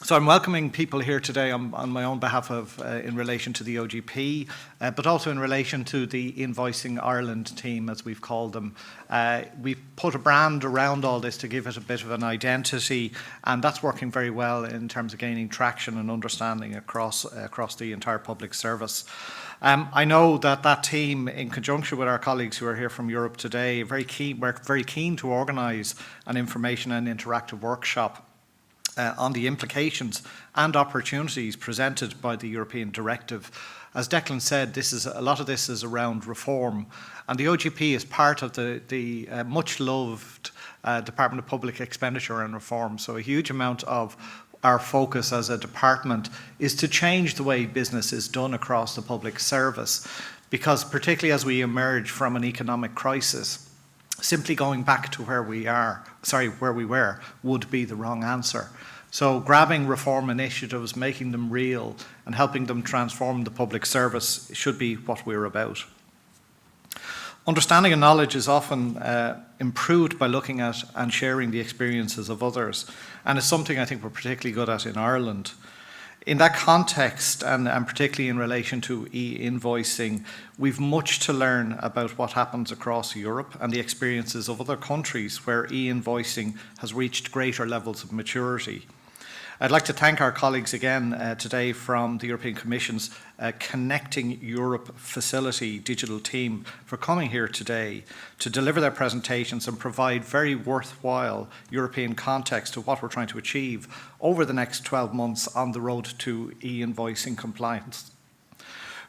So I'm welcoming people here today on my own behalf in relation to the OGP, but also in relation to the eInvoicing Ireland team, as we've called them. We've put a brand around all this to give it a bit of an identity, and that's working very well in terms of gaining traction and understanding across the entire public service. I know that team, in conjunction with our colleagues who are here from Europe today, we're very keen to organise an information and interactive workshop on the implications and opportunities presented by the European directive. As Declan said, a lot of this is around reform, and the OGP is part of the much-loved Department of Public Expenditure and Reform. So a huge amount of our focus as a department is to change the way business is done across the public service, because particularly as we emerge from an economic crisis, simply going back to where we were would be the wrong answer. So grabbing reform initiatives, making them real, and helping them transform the public service should be what we're about. Understanding and knowledge is often improved by looking at and sharing the experiences of others, and it's something I think we're particularly good at in Ireland. In that context, and particularly in relation to e-invoicing, we've much to learn about what happens across Europe and the experiences of other countries where e-invoicing has reached greater levels of maturity. I'd like to thank our colleagues again today from the European Commission's Connecting Europe Facility digital team for coming here today to deliver their presentations and provide very worthwhile European context to what we're trying to achieve over the next 12 months on the road to e-invoicing compliance.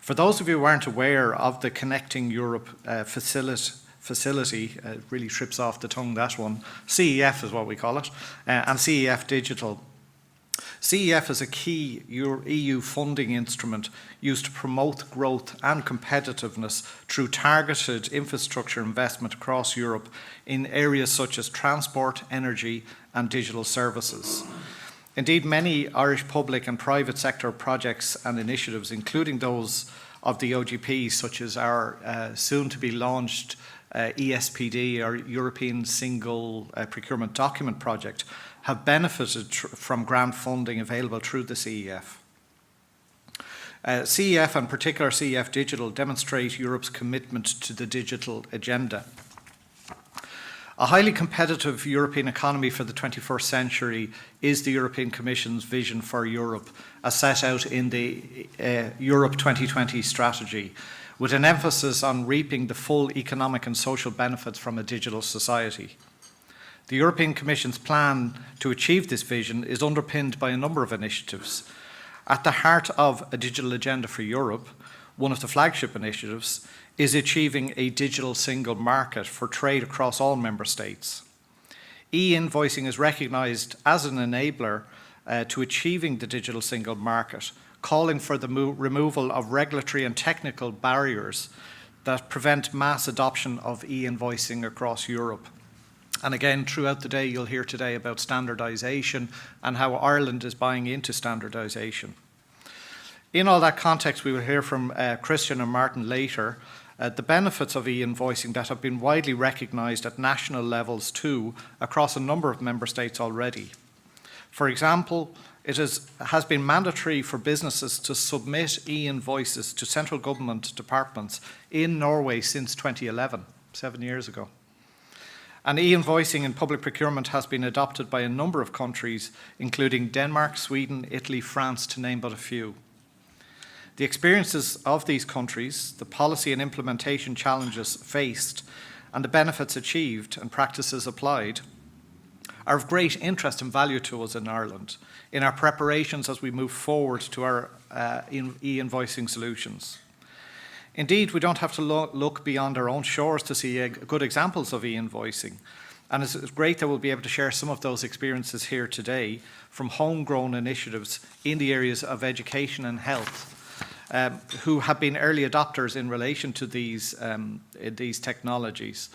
For those of you who aren't aware of the Connecting Europe facility, it really trips off the tongue, that one, CEF is what we call it, and CEF Digital. CEF is a key EU funding instrument used to promote growth and competitiveness through targeted infrastructure investment across Europe in areas such as transport, energy, and digital services. Indeed, many Irish public and private sector projects and initiatives, including those of the OGP, such as our soon-to-be-launched ESPD, our European Single Procurement Document Project, have benefited from grant funding available through the CEF. CEF, and particular CEF Digital, demonstrate Europe's commitment to the digital agenda. A highly competitive European economy for the 21st century is the European Commission's vision for Europe, as set out in the Europe 2020 strategy, with an emphasis on reaping the full economic and social benefits from a digital society. The European Commission's plan to achieve this vision is underpinned by a number of initiatives. At the heart of a digital agenda for Europe, one of the flagship initiatives is achieving a digital single market for trade across all member states. E-invoicing is recognised as an enabler to achieving the digital single market, calling for the removal of regulatory and technical barriers that prevent mass adoption of e-invoicing across Europe. And again, throughout the day, you'll hear today about standardisation and how Ireland is buying into standardisation. In all that context, we will hear from Christian and Martin later the benefits of e-invoicing that have been widely recognised at national levels too, across a number of member states already. For example, it has been mandatory for businesses to submit e-invoices to central government departments in Norway since 2011, 7 years ago. And e-invoicing in public procurement has been adopted by a number of countries, including Denmark, Sweden, Italy, France, to name but a few. The experiences of these countries, the policy and implementation challenges faced, and the benefits achieved and practices applied are of great interest and value to us in Ireland in our preparations as we move forward to our e-invoicing solutions. Indeed, we don't have to look beyond our own shores to see good examples of e-invoicing. And it's great that we'll be able to share some of those experiences here today from homegrown initiatives in the areas of education and health, who have been early adopters in relation to these technologies.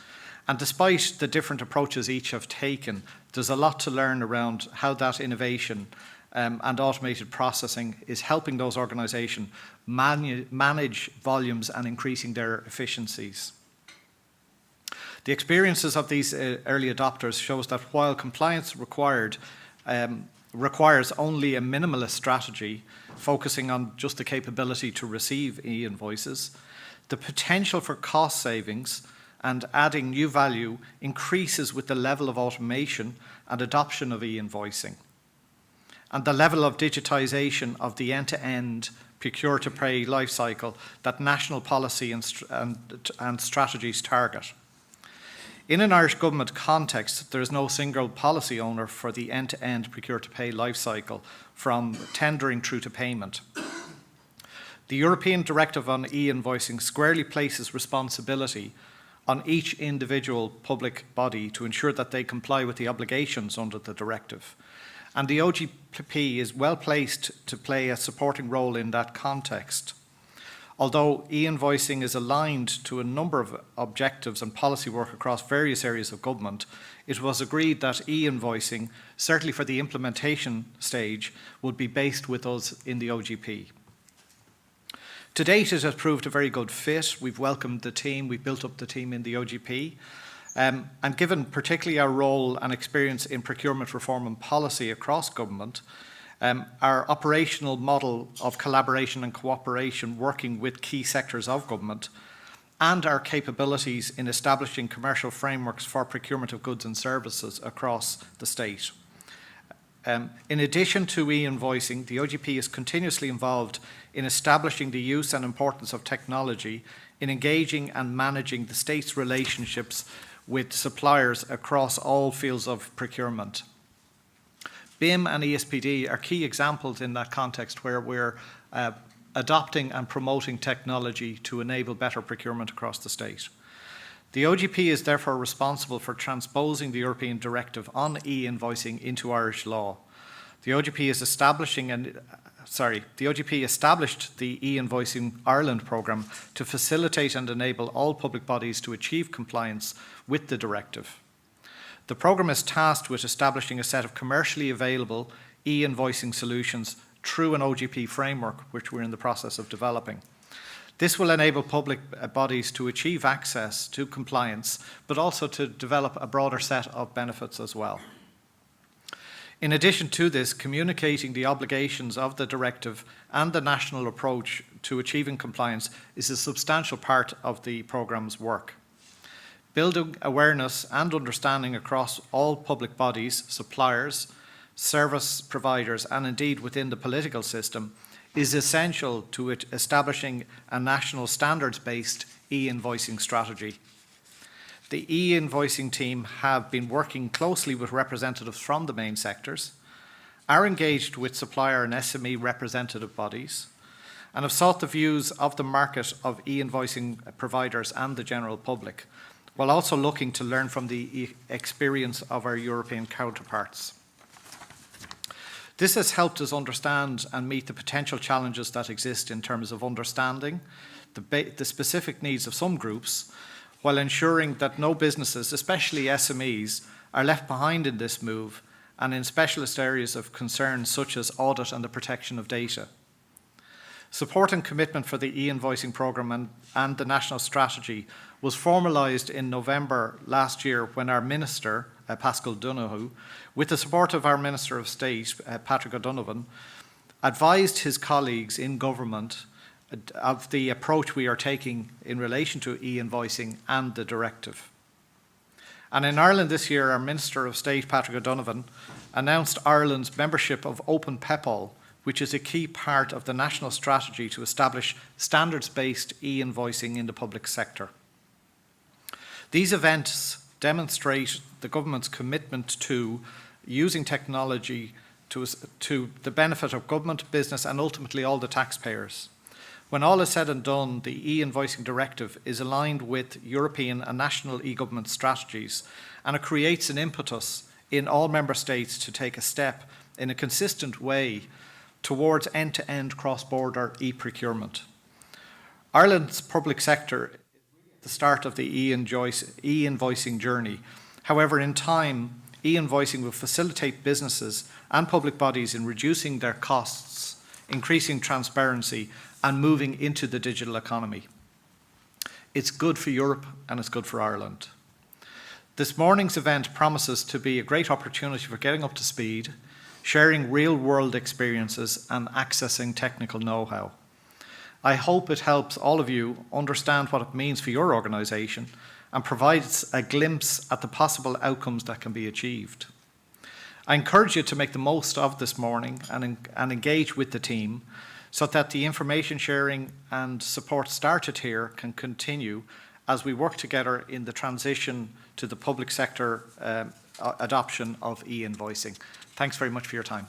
And despite the different approaches each have taken, there's a lot to learn around how that innovation and automated processing is helping those organisations manage volumes and increasing their efficiencies. The experiences of these early adopters shows that while compliance required requires only a minimalist strategy, focusing on just the capability to receive e-invoices, the potential for cost savings and adding new value increases with the level of automation and adoption of e-invoicing, and the level of digitisation of the end-to-end procure-to-pay lifecycle that national policy and strategies target. In an Irish government context, there is no single policy owner for the end-to-end procure-to-pay lifecycle, from tendering through to payment. The European Directive on e-invoicing squarely places responsibility on each individual public body to ensure that they comply with the obligations under the directive. And the OGP is well placed to play a supporting role in that context. Although e-invoicing is aligned to a number of objectives and policy work across various areas of government, it was agreed that e-invoicing, certainly for the implementation stage, would be based with us in the OGP. To date, it has proved a very good fit. We've welcomed the team, we've built up the team in the OGP. And given particularly our role and experience in procurement reform and policy across government, our operational model of collaboration and cooperation working with key sectors of government, and our capabilities in establishing commercial frameworks for procurement of goods and services across the state. In addition to e-invoicing, the OGP is continuously involved in establishing the use and importance of technology in engaging and managing the state's relationships with suppliers across all fields of procurement. BIM and ESPD are key examples in that context where we're adopting and promoting technology to enable better procurement across the state. The OGP is therefore responsible for transposing the European Directive on e-invoicing into Irish law. The OGP established the e-invoicing Ireland programme to facilitate and enable all public bodies to achieve compliance with the directive. The programme is tasked with establishing a set of commercially available e-invoicing solutions through an OGP framework, which we're in the process of developing. This will enable public bodies to achieve access to compliance, but also to develop a broader set of benefits as well. In addition to this, communicating the obligations of the directive and the national approach to achieving compliance is a substantial part of the programme's work. Building awareness and understanding across all public bodies, suppliers, service providers, and indeed within the political system is essential to it establishing a national standards-based e-invoicing strategy. The e-invoicing team have been working closely with representatives from the main sectors, are engaged with supplier and SME representative bodies, and have sought the views of the market of e-invoicing providers and the general public, while also looking to learn from the experience of our European counterparts. This has helped us understand and meet the potential challenges that exist in terms of understanding the specific needs of some groups, while ensuring that no businesses, especially SMEs, are left behind in this move and in specialist areas of concern such as audit and the protection of data. Support and commitment for the e-invoicing programme and the national strategy was formalised in November last year when our Minister, Paschal Donoghue, with the support of our Minister of State, Patrick O'Donovan, advised his colleagues in government of the approach we are taking in relation to e-invoicing and the directive. And in Ireland this year, our Minister of State, Patrick O'Donovan, announced Ireland's membership of Open PEPAL, which is a key part of the national strategy to establish standards-based e-invoicing in the public sector. These events demonstrate the government's commitment to using technology to the benefit of government, business, and ultimately all the taxpayers. When all is said and done, the e-invoicing directive is aligned with European and national e-government strategies, and it creates an impetus in all member states to take a step in a consistent way towards end-to-end cross-border e-procurement. Ireland's public sector is at the start of the e-invoicing journey. However, in time, e-invoicing will facilitate businesses and public bodies in reducing their costs, increasing transparency, and moving into the digital economy. It's good for Europe and it's good for Ireland. This morning's event promises to be a great opportunity for getting up to speed, sharing real-world experiences and accessing technical know-how. I hope it helps all of you understand what it means for your organisation and provides a glimpse at the possible outcomes that can be achieved. I encourage you to make the most of this morning and engage with the team so that the information sharing and support started here can continue as we work together in the transition to the public sector adoption of e-invoicing. Thanks very much for your time.